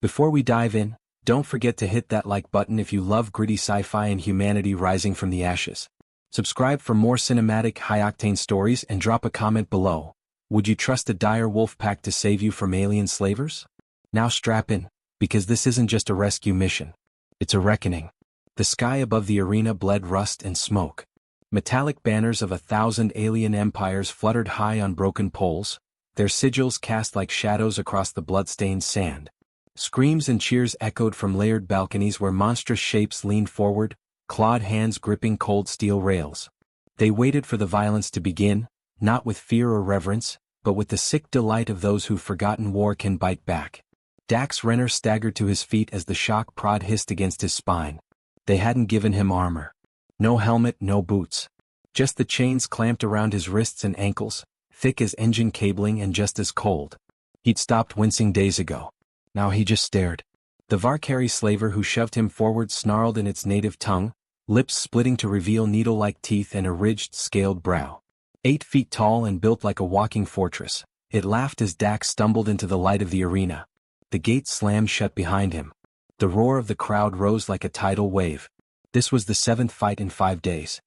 Before we dive in, don't forget to hit that like button if you love gritty sci-fi and humanity rising from the ashes. Subscribe for more cinematic, high-octane stories and drop a comment below. Would you trust a dire wolf pack to save you from alien slavers? Now strap in, because this isn't just a rescue mission. It's a reckoning. The sky above the arena bled rust and smoke. Metallic banners of 1,000 alien empires fluttered high on broken poles, their sigils cast like shadows across the blood-stained sand. Screams and cheers echoed from layered balconies where monstrous shapes leaned forward, clawed hands gripping cold steel rails. They waited for the violence to begin, not with fear or reverence, but with the sick delight of those who've forgotten war can bite back. Dax Renner staggered to his feet as the shock prod hissed against his spine. They hadn't given him armor. No helmet, no boots. Just the chains clamped around his wrists and ankles, thick as engine cabling and just as cold. He'd stopped wincing days ago. Now he just stared. The Varkari slaver who shoved him forward snarled in its native tongue, lips splitting to reveal needle-like teeth and a ridged, scaled brow. 8 feet tall and built like a walking fortress, it laughed as Dax stumbled into the light of the arena. The gate slammed shut behind him. The roar of the crowd rose like a tidal wave. This was the 7th fight in 5 days.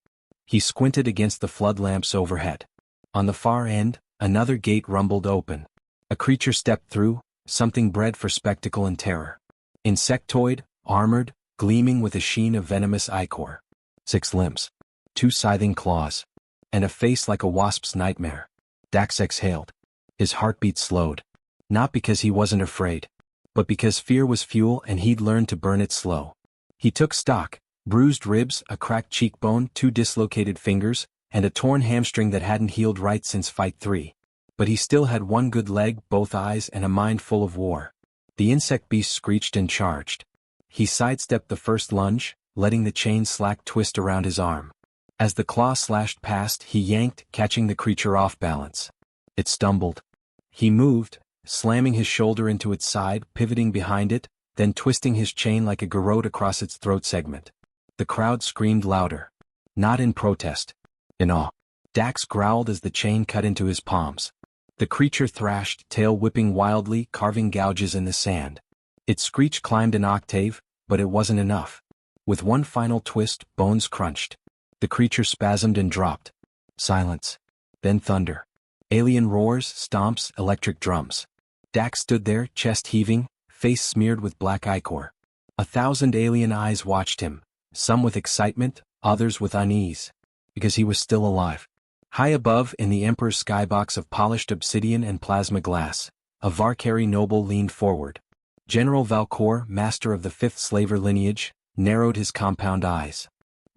He squinted against the flood lamps overhead. On the far end, another gate rumbled open. A creature stepped through, something bred for spectacle and terror. Insectoid, armored, gleaming with a sheen of venomous ichor. 6 limbs. 2 scything claws. And a face like a wasp's nightmare. Dax exhaled. His heartbeat slowed. Not because he wasn't afraid, but because fear was fuel and he'd learned to burn it slow. He took stock, bruised ribs, a cracked cheekbone, 2 dislocated fingers, and a torn hamstring that hadn't healed right since Fight 3. But he still had one good leg, both eyes, and a mind full of war. The insect beast screeched and charged. He sidestepped the first lunge, letting the chain slack twist around his arm. As the claw slashed past, he yanked, catching the creature off balance. It stumbled. He moved, slamming his shoulder into its side, pivoting behind it, then twisting his chain like a garrote across its throat segment. The crowd screamed louder. Not in protest. In awe. Dax growled as the chain cut into his palms. The creature thrashed, tail whipping wildly, carving gouges in the sand. Its screech climbed an octave, but it wasn't enough. With one final twist, bones crunched. The creature spasmed and dropped. Silence. Then thunder. Alien roars, stomps, electric drums. Dax stood there, chest heaving, face smeared with black ichor. 1,000 alien eyes watched him, some with excitement, others with unease. Because he was still alive. High above, in the Emperor's skybox of polished obsidian and plasma glass, a Varkari noble leaned forward. General Valcor, master of the 5th slaver lineage, narrowed his compound eyes.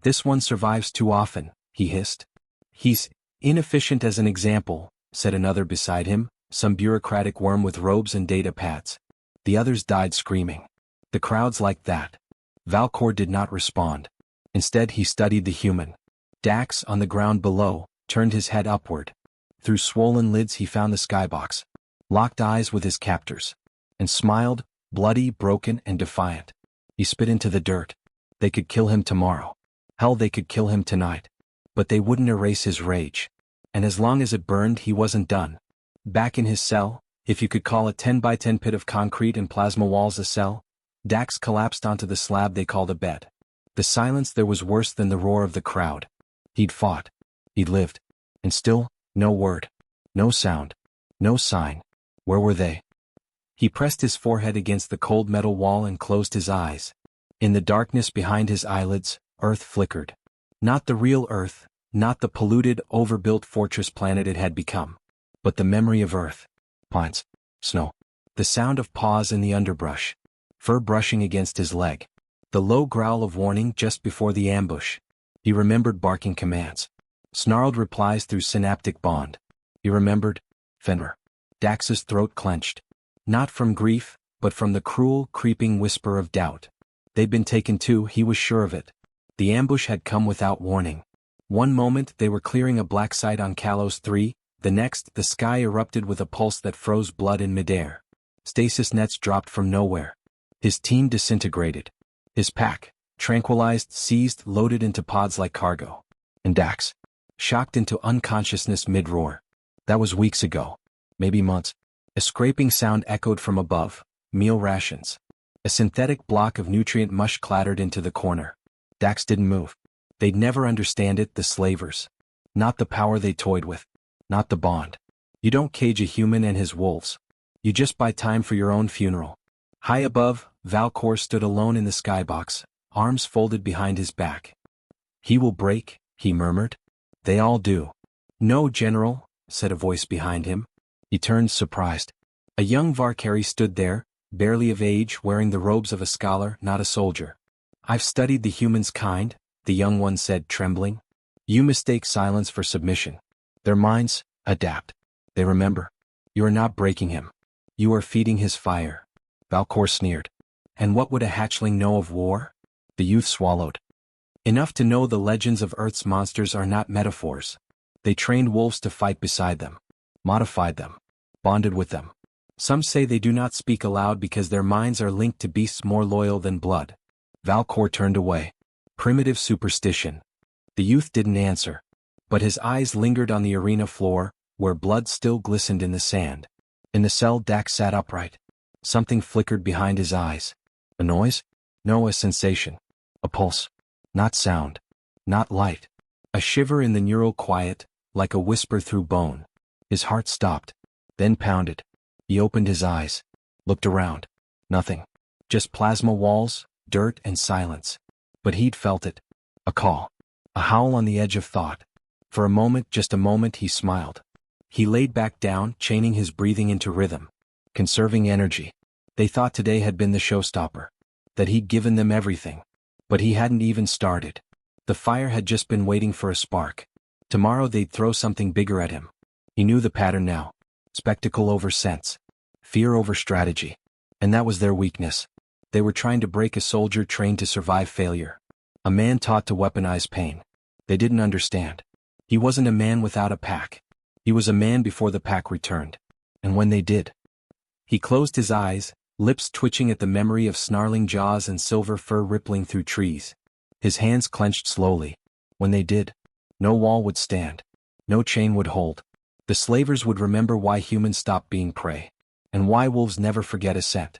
"This one survives too often," he hissed. "He's inefficient as an example," said another beside him, some bureaucratic worm with robes and data pads. The others died screaming. The crowd's like that. Valcor did not respond. Instead he studied the human. Dax, on the ground below, turned his head upward. Through swollen lids he found the skybox. Locked eyes with his captors. And smiled, bloody, broken, and defiant. He spit into the dirt. They could kill him tomorrow. Hell, they could kill him tonight. But they wouldn't erase his rage. And as long as it burned, he wasn't done. Back in his cell, if you could call a 10 by 10 pit of concrete and plasma walls a cell, Dax collapsed onto the slab they called a bed. The silence there was worse than the roar of the crowd. He'd fought. He'd lived. And still, no word. No sound. No sign. Where were they? He pressed his forehead against the cold metal wall and closed his eyes. In the darkness behind his eyelids, Earth flickered. Not the real Earth, not the polluted, overbuilt fortress planet it had become. But the memory of Earth. Pines. Snow. The sound of paws in the underbrush. Fur brushing against his leg. The low growl of warning just before the ambush. He remembered barking commands. Snarled replies through synaptic bond. He remembered Fenrir. Dax's throat clenched. Not from grief, but from the cruel, creeping whisper of doubt. They'd been taken too, he was sure of it. The ambush had come without warning. One moment they were clearing a black site on Kalos 3, the next the sky erupted with a pulse that froze blood in midair. Stasis nets dropped from nowhere. His team disintegrated. His pack, tranquilized, seized, loaded into pods like cargo. And Dax, shocked into unconsciousness mid-roar. That was weeks ago. Maybe months. A scraping sound echoed from above. Meal rations. A synthetic block of nutrient mush clattered into the corner. Dax didn't move. They'd never understand it, the slavers. Not the power they toyed with. Not the bond. You don't cage a human and his wolves. You just buy time for your own funeral. High above, Valcor stood alone in the skybox, arms folded behind his back. He will break, he murmured. They all do. No, General, said a voice behind him. He turned, surprised. A young Varkari stood there, barely of age, wearing the robes of a scholar, not a soldier. I've studied the human's kind, the young one said, trembling. You mistake silence for submission. Their minds adapt. They remember. You are not breaking him. You are feeding his fire. Valcor sneered. And what would a hatchling know of war? The youth swallowed. Enough to know the legends of Earth's monsters are not metaphors. They trained wolves to fight beside them, modified them, bonded with them. Some say they do not speak aloud because their minds are linked to beasts more loyal than blood. Valcor turned away. Primitive superstition. The youth didn't answer, but his eyes lingered on the arena floor, where blood still glistened in the sand. In the cell, Dax sat upright. Something flickered behind his eyes. A noise? No, a sensation. A pulse. Not sound. Not light. A shiver in the neural quiet, like a whisper through bone. His heart stopped, then pounded. He opened his eyes, looked around. Nothing. Just plasma walls, dirt and silence. But he'd felt it. A call. A howl on the edge of thought. For a moment, just a moment, he smiled. He laid back down, chaining his breathing into rhythm. Conserving energy. They thought today had been the showstopper. That he'd given them everything. But he hadn't even started. The fire had just been waiting for a spark. Tomorrow they'd throw something bigger at him. He knew the pattern now. Spectacle over sense. Fear over strategy. And that was their weakness. They were trying to break a soldier trained to survive failure. A man taught to weaponize pain. They didn't understand. He wasn't a man without a pack. He was a man before the pack returned. And when they did. He closed his eyes, lips twitching at the memory of snarling jaws and silver fur rippling through trees. His hands clenched slowly. When they did, no wall would stand. No chain would hold. The slavers would remember why humans stopped being prey. And why wolves never forget a scent.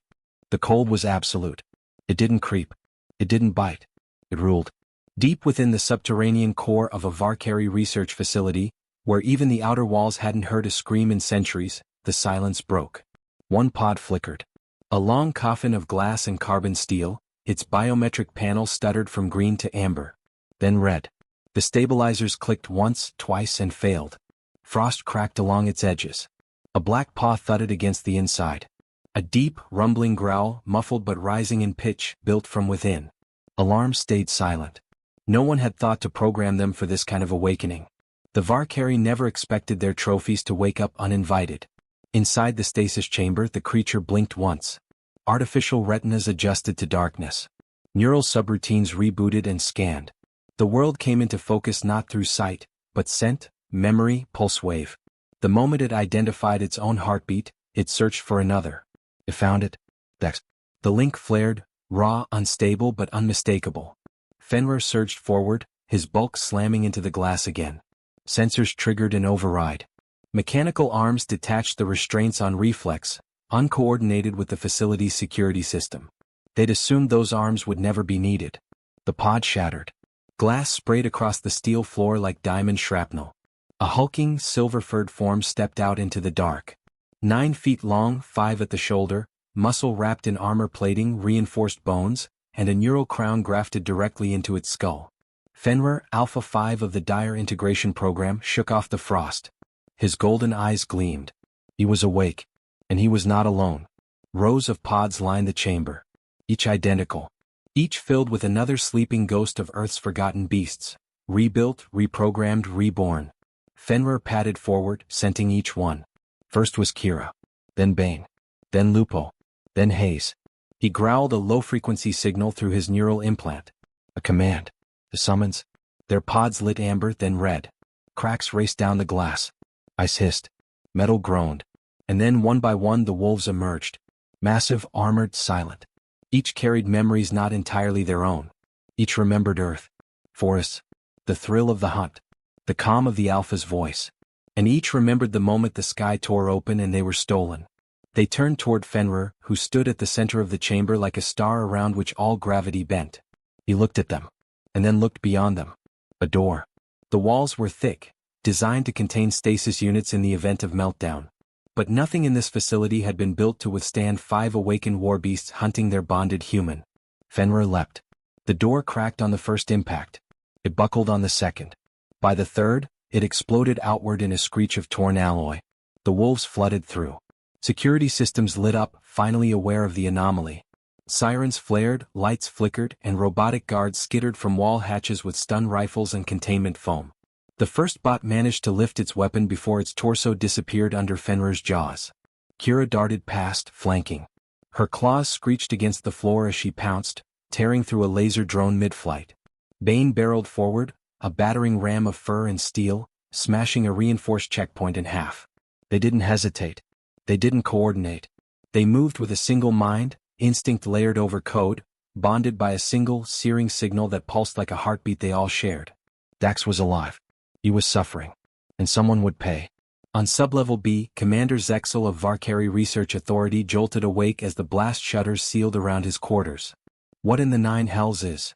The cold was absolute. It didn't creep. It didn't bite. It ruled. Deep within the subterranean core of a Varkari research facility, where even the outer walls hadn't heard a scream in centuries, the silence broke. One pod flickered. A long coffin of glass and carbon steel, its biometric panel stuttered from green to amber. Then red. The stabilizers clicked once, twice and failed. Frost cracked along its edges. A black paw thudded against the inside. A deep, rumbling growl, muffled but rising in pitch, built from within. Alarms stayed silent. No one had thought to program them for this kind of awakening. The Varkari never expected their trophies to wake up uninvited. Inside the stasis chamber, the creature blinked once. Artificial retinas adjusted to darkness. Neural subroutines rebooted and scanned. The world came into focus not through sight, but scent, memory, pulse wave. The moment it identified its own heartbeat, it searched for another. It found it. The link flared, raw, unstable but unmistakable. Fenrir surged forward, his bulk slamming into the glass again. Sensors triggered an override. Mechanical arms detached the restraints on reflex, uncoordinated with the facility's security system. They'd assumed those arms would never be needed. The pod shattered. Glass sprayed across the steel floor like diamond shrapnel. A hulking, silver-furred form stepped out into the dark. 9 feet long, 5 at the shoulder, muscle wrapped in armor plating, reinforced bones, and a neural crown grafted directly into its skull. Fenrir, Alpha 5 of the Dire Integration Program, shook off the frost. His golden eyes gleamed. He was awake. And he was not alone. Rows of pods lined the chamber. Each identical. Each filled with another sleeping ghost of Earth's forgotten beasts. Rebuilt, reprogrammed, reborn. Fenrir padded forward, scenting each one. First was Kira. Then Bane. Then Lupo. Then Hayes. He growled a low-frequency signal through his neural implant. A command. A summons. Their pods lit amber, then red. Cracks raced down the glass. Ice hissed. Metal groaned. And then one by one the wolves emerged. Massive, armored, silent. Each carried memories not entirely their own. Each remembered Earth. Forests. The thrill of the hunt. The calm of the Alpha's voice. And each remembered the moment the sky tore open and they were stolen. They turned toward Fenrir, who stood at the center of the chamber like a star around which all gravity bent. He looked at them, and then looked beyond them. A door. The walls were thick, designed to contain stasis units in the event of meltdown. But nothing in this facility had been built to withstand 5 awakened warbeasts hunting their bonded human. Fenrir leapt. The door cracked on the first impact. It buckled on the second. By the third, it exploded outward in a screech of torn alloy. The wolves flooded through. Security systems lit up, finally aware of the anomaly. Sirens flared, lights flickered, and robotic guards skittered from wall hatches with stun rifles and containment foam. The first bot managed to lift its weapon before its torso disappeared under Fenrir's jaws. Kira darted past, flanking. Her claws screeched against the floor as she pounced, tearing through a laser drone mid-flight. Bane barreled forward, a battering ram of fur and steel, smashing a reinforced checkpoint in half. They didn't hesitate. They didn't coordinate. They moved with a single mind, instinct layered over code, bonded by a single, searing signal that pulsed like a heartbeat they all shared. Dax was alive. He was suffering. And someone would pay. On sublevel B, Commander Zexel of Varkari Research Authority jolted awake as the blast shutters sealed around his quarters. What in the nine hells is?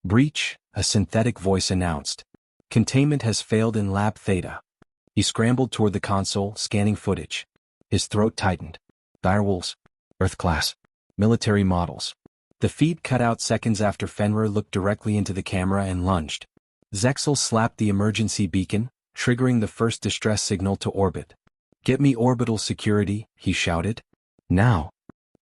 Breach, a synthetic voice announced. Containment has failed in Lab Theta. He scrambled toward the console, scanning footage. His throat tightened. Direwolves. Earth class. Military models. The feed cut out seconds after Fenrir looked directly into the camera and lunged. Zexel slapped the emergency beacon, triggering the first distress signal to orbit. "Get me orbital security," he shouted. "Now."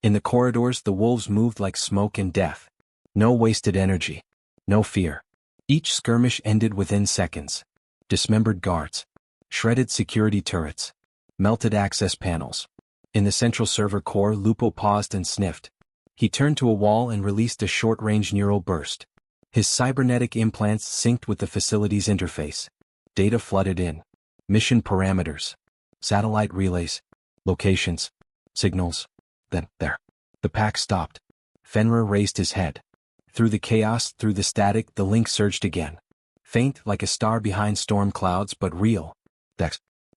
In the corridors the wolves moved like smoke and death. No wasted energy. No fear. Each skirmish ended within seconds. Dismembered guards. Shredded security turrets. Melted access panels. In the central server core, Lupo paused and sniffed. He turned to a wall and released a short-range neural burst. His cybernetic implants synced with the facility's interface. Data flooded in. Mission parameters. Satellite relays. Locations. Signals. Then, there. The pack stopped. Fenrir raised his head. Through the chaos, through the static, the link surged again. Faint like a star behind storm clouds, but real.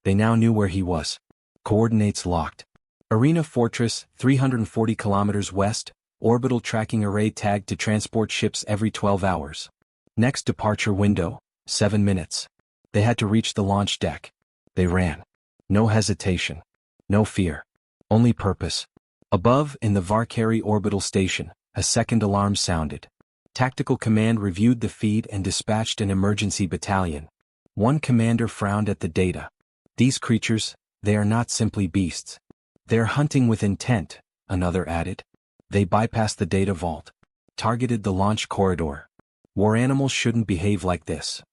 They now knew where he was. Coordinates locked. Arena Fortress, 340 kilometers west, orbital tracking array tagged to transport ships every 12 hours. Next departure window, 7 minutes. They had to reach the launch deck. They ran. No hesitation. No fear. Only purpose. Above, in the Varkari orbital station, a second alarm sounded. Tactical Command reviewed the feed and dispatched an emergency battalion. One commander frowned at the data. These creatures, they are not simply beasts. They're hunting with intent, another added. They bypassed the data vault. Targeted the launch corridor. War animals shouldn't behave like this.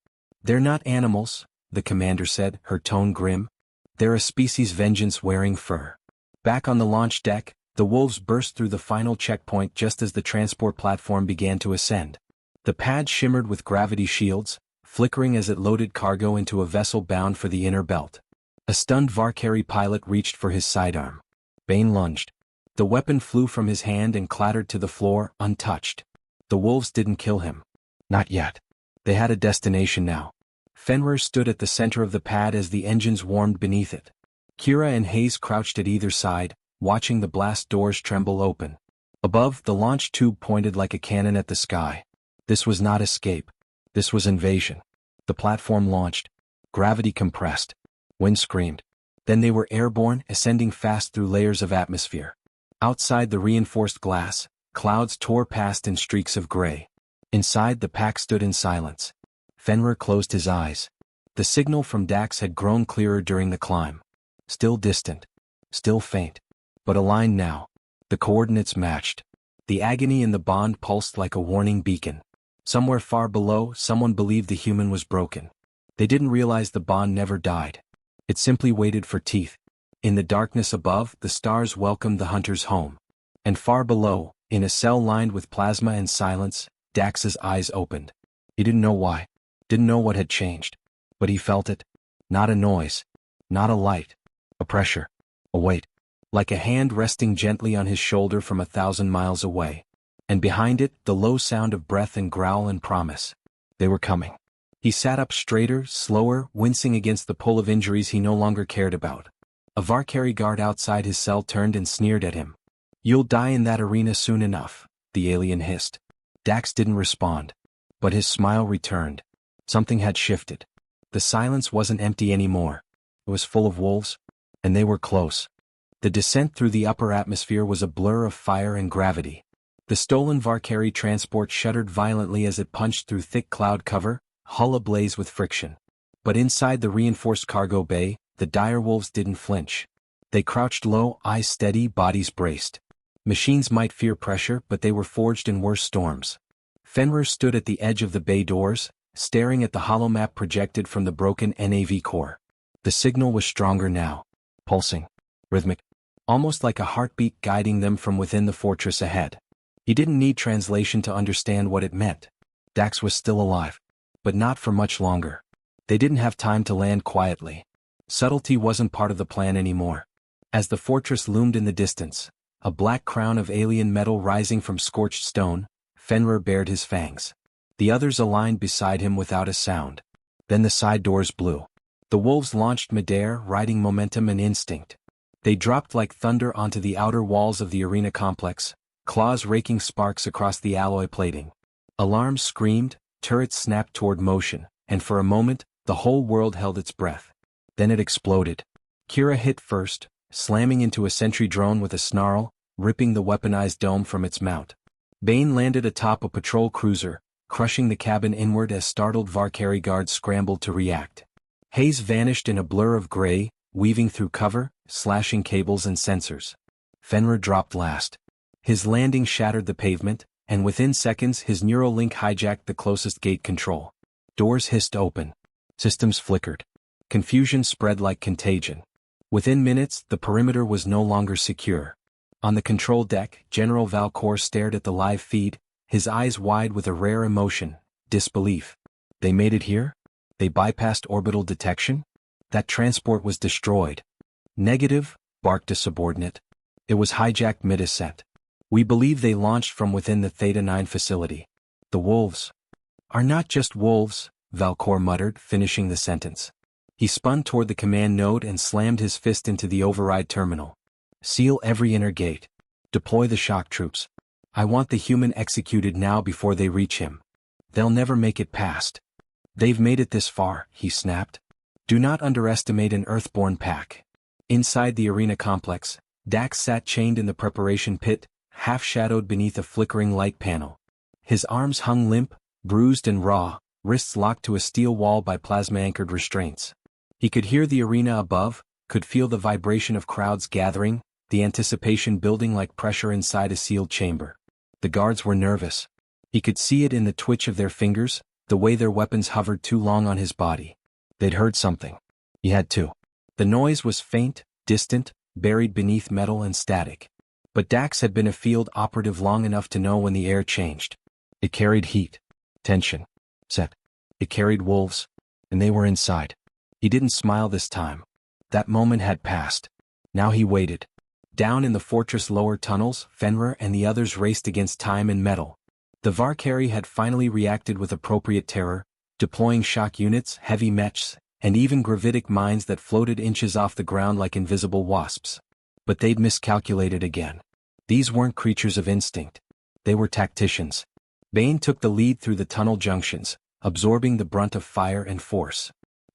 They're not animals, the commander said, her tone grim. They're a species vengeance wearing fur. Back on the launch deck, the wolves burst through the final checkpoint just as the transport platform began to ascend. The pad shimmered with gravity shields, flickering as it loaded cargo into a vessel bound for the inner belt. A stunned Varkari pilot reached for his sidearm. Bane lunged. The weapon flew from his hand and clattered to the floor, untouched. The wolves didn't kill him. Not yet. They had a destination now. Fenrir stood at the center of the pad as the engines warmed beneath it. Kira and Hayes crouched at either side, watching the blast doors tremble open. Above, the launch tube pointed like a cannon at the sky. This was not escape. This was invasion. The platform launched. Gravity compressed. Wind screamed. Then they were airborne, ascending fast through layers of atmosphere. Outside the reinforced glass, clouds tore past in streaks of gray. Inside, the pack stood in silence. Fenrir closed his eyes. The signal from Dax had grown clearer during the climb. Still distant. Still faint. But aligned now. The coordinates matched. The agony in the bond pulsed like a warning beacon. Somewhere far below, someone believed the human was broken. They didn't realize the bond never died. It simply waited for teeth. In the darkness above, the stars welcomed the hunters home. And far below, in a cell lined with plasma and silence, Dax's eyes opened. He didn't know why. Didn't know what had changed. But he felt it. Not a noise. Not a light. A pressure. A weight. Like a hand resting gently on his shoulder from 1,000 miles away. And behind it, the low sound of breath and growl and promise. They were coming. He sat up straighter, slower, wincing against the pull of injuries he no longer cared about. A Varkari guard outside his cell turned and sneered at him. "You'll die in that arena soon enough," the alien hissed. Dax didn't respond. But his smile returned. Something had shifted. The silence wasn't empty anymore. It was full of wolves. And they were close. The descent through the upper atmosphere was a blur of fire and gravity. The stolen Varkari transport shuddered violently as it punched through thick cloud cover, hull ablaze with friction. But inside the reinforced cargo bay, the direwolves didn't flinch. They crouched low, eyes steady, bodies braced. Machines might fear pressure, but they were forged in worse storms. Fenrir stood at the edge of the bay doors, staring at the holomap projected from the broken NAV core. The signal was stronger now. Pulsing. Rhythmic. Almost like a heartbeat guiding them from within the fortress ahead. He didn't need translation to understand what it meant. Dax was still alive. But not for much longer. They didn't have time to land quietly. Subtlety wasn't part of the plan anymore. As the fortress loomed in the distance, a black crown of alien metal rising from scorched stone, Fenrir bared his fangs. The others aligned beside him without a sound. Then the side doors blew. The wolves launched midair, riding momentum and instinct. They dropped like thunder onto the outer walls of the arena complex, claws raking sparks across the alloy plating. Alarms screamed, turrets snapped toward motion, and for a moment, the whole world held its breath. Then it exploded. Kira hit first, slamming into a sentry drone with a snarl, ripping the weaponized dome from its mount. Bane landed atop a patrol cruiser, crushing the cabin inward as startled Varkari guards scrambled to react. Haze vanished in a blur of gray, weaving through cover, slashing cables and sensors. Fenrir dropped last. His landing shattered the pavement, and within seconds his neural link hijacked the closest gate control. Doors hissed open. Systems flickered. Confusion spread like contagion. Within minutes, the perimeter was no longer secure. On the control deck, General Valcor stared at the live feed, his eyes wide with a rare emotion, disbelief. They made it here? They bypassed orbital detection? That transport was destroyed. Negative, barked a subordinate. It was hijacked mid-ascent. We believe they launched from within the Theta 9 facility. The wolves are not just wolves, Valcor muttered, finishing the sentence. He spun toward the command node and slammed his fist into the override terminal. Seal every inner gate. Deploy the shock troops. I want the human executed now before they reach him. They'll never make it past. They've made it this far, he snapped. Do not underestimate an Earthborn pack. Inside the arena complex, Dax sat chained in the preparation pit, half-shadowed beneath a flickering light panel. His arms hung limp, bruised and raw, wrists locked to a steel wall by plasma-anchored restraints. He could hear the arena above, could feel the vibration of crowds gathering, the anticipation building like pressure inside a sealed chamber. The guards were nervous. He could see it in the twitch of their fingers, the way their weapons hovered too long on his body. They'd heard something. He had too. The noise was faint, distant, buried beneath metal and static. But Dax had been a field operative long enough to know when the air changed. It carried heat. Tension. Set. It carried wolves. And they were inside. He didn't smile this time. That moment had passed. Now he waited. Down in the fortress lower tunnels, Fenrir and the others raced against time and metal. The Varkari had finally reacted with appropriate terror, deploying shock units, heavy mechs, and even gravitic mines that floated inches off the ground like invisible wasps. But they'd miscalculated again. These weren't creatures of instinct. They were tacticians. Bane took the lead through the tunnel junctions, absorbing the brunt of fire and force.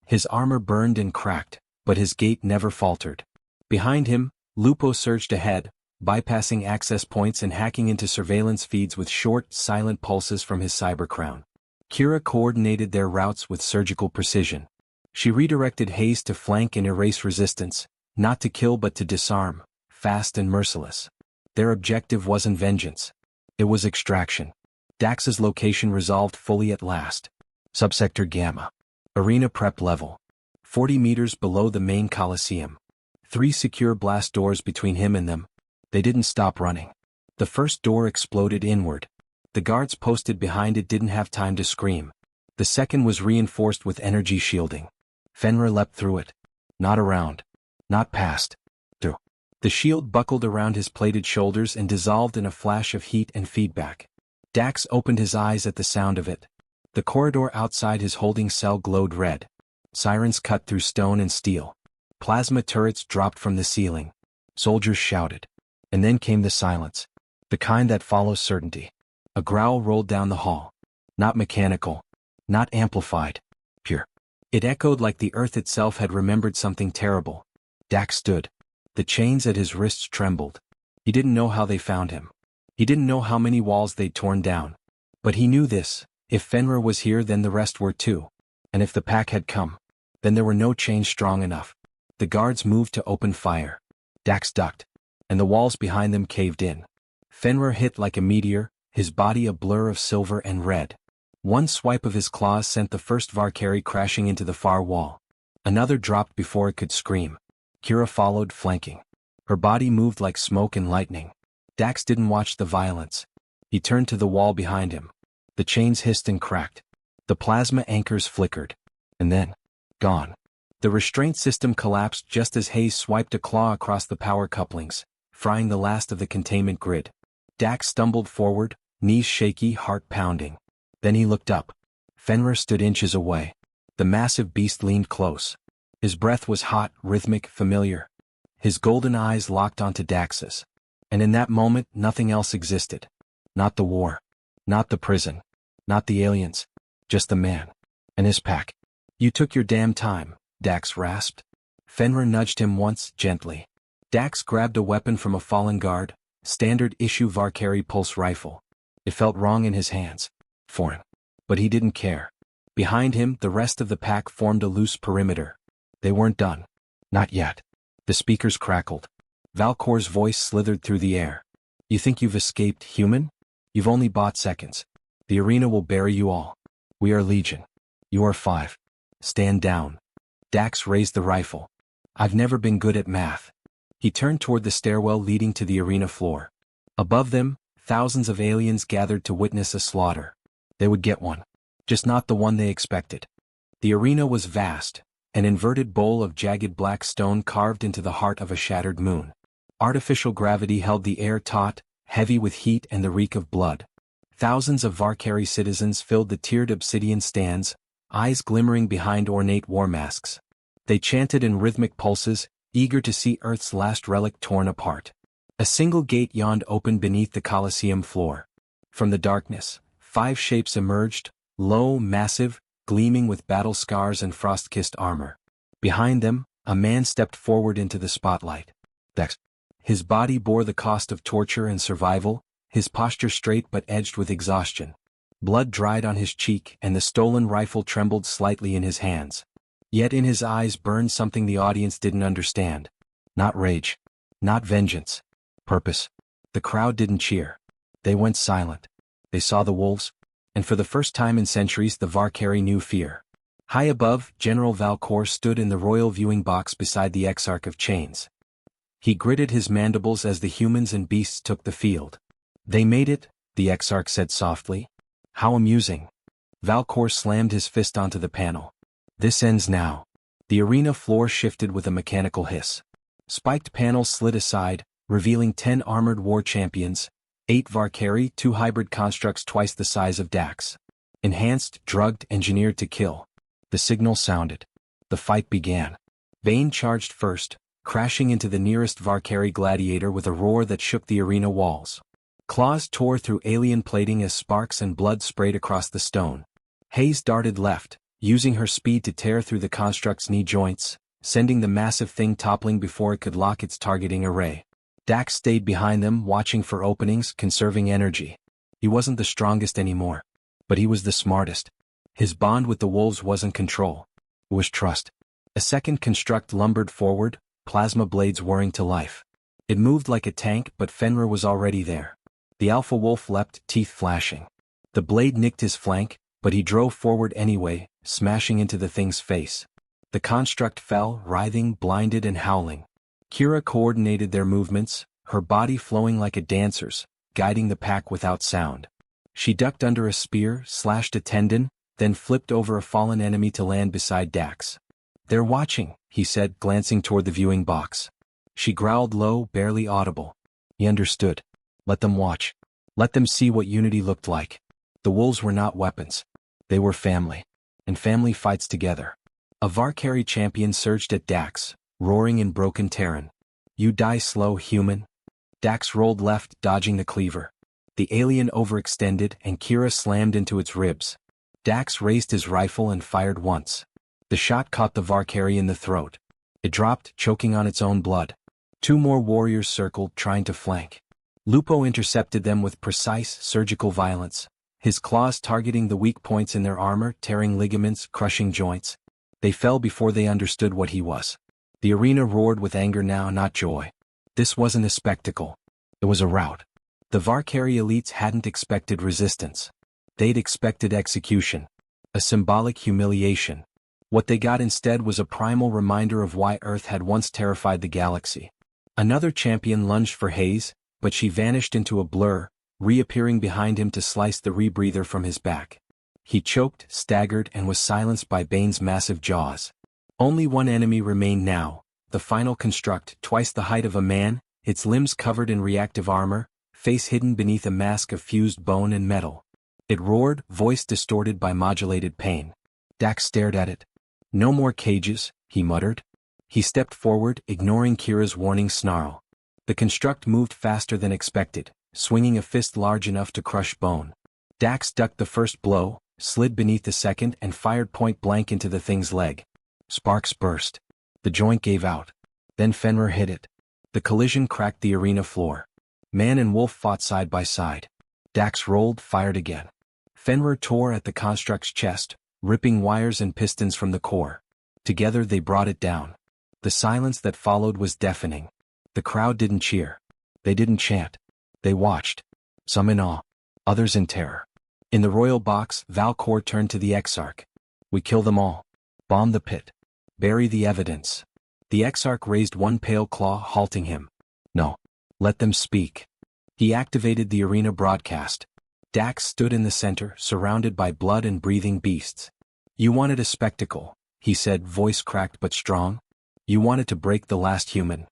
His armor burned and cracked, but his gait never faltered. Behind him, Lupo surged ahead, bypassing access points and hacking into surveillance feeds with short, silent pulses from his cybercrown. Kira coordinated their routes with surgical precision. She redirected Haze to flank and erase resistance, not to kill but to disarm, fast and merciless. Their objective wasn't vengeance. It was extraction. Dax's location resolved fully at last. Subsector Gamma. Arena prep level. 40 meters below the main Coliseum. 3 secure blast doors between him and them. They didn't stop running. The first door exploded inward. The guards posted behind it didn't have time to scream. The second was reinforced with energy shielding. Fenrir leapt through it. Not around. Not past. Through. The shield buckled around his plated shoulders and dissolved in a flash of heat and feedback. Dax opened his eyes at the sound of it. The corridor outside his holding cell glowed red. Sirens cut through stone and steel. Plasma turrets dropped from the ceiling. Soldiers shouted. And then came the silence. The kind that follows certainty. A growl rolled down the hall. Not mechanical. Not amplified. Pure. It echoed like the earth itself had remembered something terrible. Dax stood. The chains at his wrists trembled. He didn't know how they found him. He didn't know how many walls they'd torn down. But he knew this: if Fenrir was here, then the rest were too. And if the pack had come, then there were no chains strong enough. The guards moved to open fire. Dax ducked, and the walls behind them caved in. Fenrir hit like a meteor, his body a blur of silver and red. One swipe of his claws sent the first Valkyrie crashing into the far wall. Another dropped before it could scream. Kira followed, flanking. Her body moved like smoke and lightning. Dax didn't watch the violence. He turned to the wall behind him. The chains hissed and cracked. The plasma anchors flickered. And then, gone. The restraint system collapsed just as Hayes swiped a claw across the power couplings, frying the last of the containment grid. Dax stumbled forward, knees shaky, heart pounding. Then he looked up. Fenrir stood inches away. The massive beast leaned close. His breath was hot, rhythmic, familiar. His golden eyes locked onto Dax's. And in that moment, nothing else existed. Not the war. Not the prison. Not the aliens. Just the man. And his pack. "You took your damn time," Dax rasped. Fenrir nudged him once, gently. Dax grabbed a weapon from a fallen guard, standard issue Valkyrie pulse rifle. It felt wrong in his hands. Foreign. But he didn't care. Behind him, the rest of the pack formed a loose perimeter. They weren't done. Not yet. The speakers crackled. Valkor's voice slithered through the air. "You think you've escaped, human? You've only bought seconds. The arena will bury you all. We are Legion. You are 5. Stand down." Dax raised the rifle. "I've never been good at math." He turned toward the stairwell leading to the arena floor. Above them, thousands of aliens gathered to witness a slaughter. They would get one. Just not the one they expected. The arena was vast, an inverted bowl of jagged black stone carved into the heart of a shattered moon. Artificial gravity held the air taut, heavy with heat and the reek of blood. Thousands of Valkyrie citizens filled the tiered obsidian stands, eyes glimmering behind ornate war masks. They chanted in rhythmic pulses, eager to see Earth's last relic torn apart. A single gate yawned open beneath the Colosseum floor. From the darkness, 5 shapes emerged, low, massive, gleaming with battle scars and frost-kissed armor. Behind them, a man stepped forward into the spotlight. Dex. His body bore the cost of torture and survival, his posture straight but edged with exhaustion. Blood dried on his cheek and the stolen rifle trembled slightly in his hands. Yet in his eyes burned something the audience didn't understand. Not rage. Not vengeance. Purpose. The crowd didn't cheer. They went silent. They saw the wolves, and for the first time in centuries the Valkyrie knew fear. High above, General Valkor stood in the royal viewing box beside the Exarch of Chains. He gritted his mandibles as the humans and beasts took the field. "They made it," the Exarch said softly. "How amusing." Valkor slammed his fist onto the panel. "This ends now." The arena floor shifted with a mechanical hiss. Spiked panels slid aside, revealing 10 armored war champions, 8 Valkyrie, 2 hybrid constructs twice the size of Dax. Enhanced, drugged, engineered to kill. The signal sounded. The fight began. Bane charged first, crashing into the nearest Valkyrie gladiator with a roar that shook the arena walls. Claws tore through alien plating as sparks and blood sprayed across the stone. Hayes darted left, using her speed to tear through the construct's knee joints, sending the massive thing toppling before it could lock its targeting array. Dax stayed behind them, watching for openings, conserving energy. He wasn't the strongest anymore, but he was the smartest. His bond with the wolves wasn't control. It was trust. A second construct lumbered forward, plasma blades whirring to life. It moved like a tank, but Fenrir was already there. The alpha wolf leapt, teeth flashing. The blade nicked his flank, but he drove forward anyway, smashing into the thing's face. The construct fell, writhing, blinded and howling. Kira coordinated their movements, her body flowing like a dancer's, guiding the pack without sound. She ducked under a spear, slashed a tendon, then flipped over a fallen enemy to land beside Dax. "They're watching," he said, glancing toward the viewing box. She growled low, barely audible. He understood. Let them watch. Let them see what unity looked like. The wolves were not weapons. They were family. And family fights together. A Valkyrie champion surged at Dax, roaring in broken Terran. "You die slow, human." Dax rolled left, dodging the cleaver. The alien overextended and Kira slammed into its ribs. Dax raised his rifle and fired once. The shot caught the Valkyrie in the throat. It dropped, choking on its own blood. Two more warriors circled, trying to flank. Lupo intercepted them with precise, surgical violence, his claws targeting the weak points in their armor, tearing ligaments, crushing joints. They fell before they understood what he was. The arena roared with anger now, not joy. This wasn't a spectacle. It was a rout. The Valkyrie elites hadn't expected resistance. They'd expected execution. A symbolic humiliation. What they got instead was a primal reminder of why Earth had once terrified the galaxy. Another champion lunged for Hayes, but she vanished into a blur, reappearing behind him to slice the rebreather from his back. He choked, staggered, and was silenced by Bane's massive jaws. Only one enemy remained now, the final construct, twice the height of a man, its limbs covered in reactive armor, face hidden beneath a mask of fused bone and metal. It roared, voice distorted by modulated pain. Dax stared at it. "No more cages," he muttered. He stepped forward, ignoring Kira's warning snarl. The construct moved faster than expected, swinging a fist large enough to crush bone. Dax ducked the first blow, slid beneath the second, and fired point blank into the thing's leg. Sparks burst. The joint gave out. Then Fenrir hit it. The collision cracked the arena floor. Man and wolf fought side by side. Dax rolled, fired again. Fenrir tore at the construct's chest, ripping wires and pistons from the core. Together they brought it down. The silence that followed was deafening. The crowd didn't cheer. They didn't chant. They watched. Some in awe, others in terror. In the royal box, Valkor turned to the Exarch. "We kill them all. Bomb the pit. Bury the evidence." The Exarch raised one pale claw, halting him. "No. Let them speak." He activated the arena broadcast. Dax stood in the center, surrounded by blood and breathing beasts. "You wanted a spectacle," he said, voice cracked but strong. "You wanted to break the last human."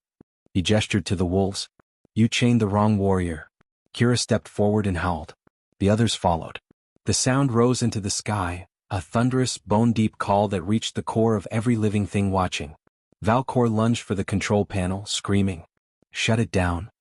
He gestured to the wolves. "You chained the wrong warrior." Kira stepped forward and howled. The others followed. The sound rose into the sky, a thunderous, bone-deep call that reached the core of every living thing watching. Valkor lunged for the control panel, screaming, "Shut it down."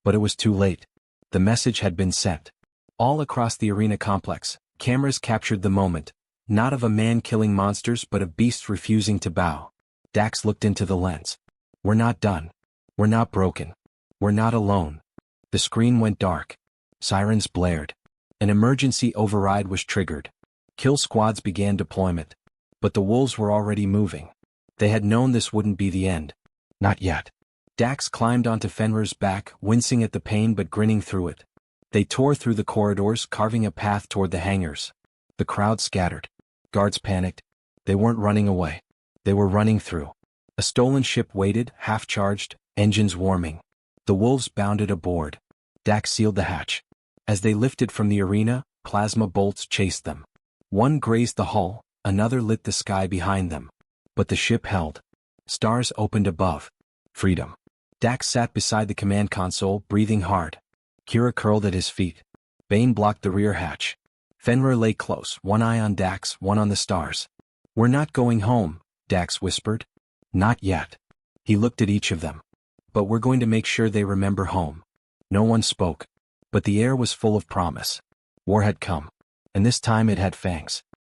But it was too late. The message had been sent. All across the arena complex, cameras captured the moment, not of a man killing monsters but of beasts refusing to bow. Dax looked into the lens. "We're not done. We're not broken. We're not alone." The screen went dark. Sirens blared. An emergency override was triggered. Kill squads began deployment. But the wolves were already moving. They had known this wouldn't be the end. Not yet. Dax climbed onto Fenrir's back, wincing at the pain but grinning through it. They tore through the corridors, carving a path toward the hangars. The crowd scattered. Guards panicked. They weren't running away. They were running through. A stolen ship waited, half-charged, engines warming. The wolves bounded aboard. Dax sealed the hatch. As they lifted from the arena, plasma bolts chased them. One grazed the hull, another lit the sky behind them. But the ship held. Stars opened above. Freedom. Dax sat beside the command console, breathing hard. Kira curled at his feet. Bane blocked the rear hatch. Fenrir lay close, one eye on Dax, one on the stars. "We're not going home," Dax whispered. "Not yet." He looked at each of them. "But we're going to make sure they remember home." No one spoke. But the air was full of promise. War had come. And this time it had fangs.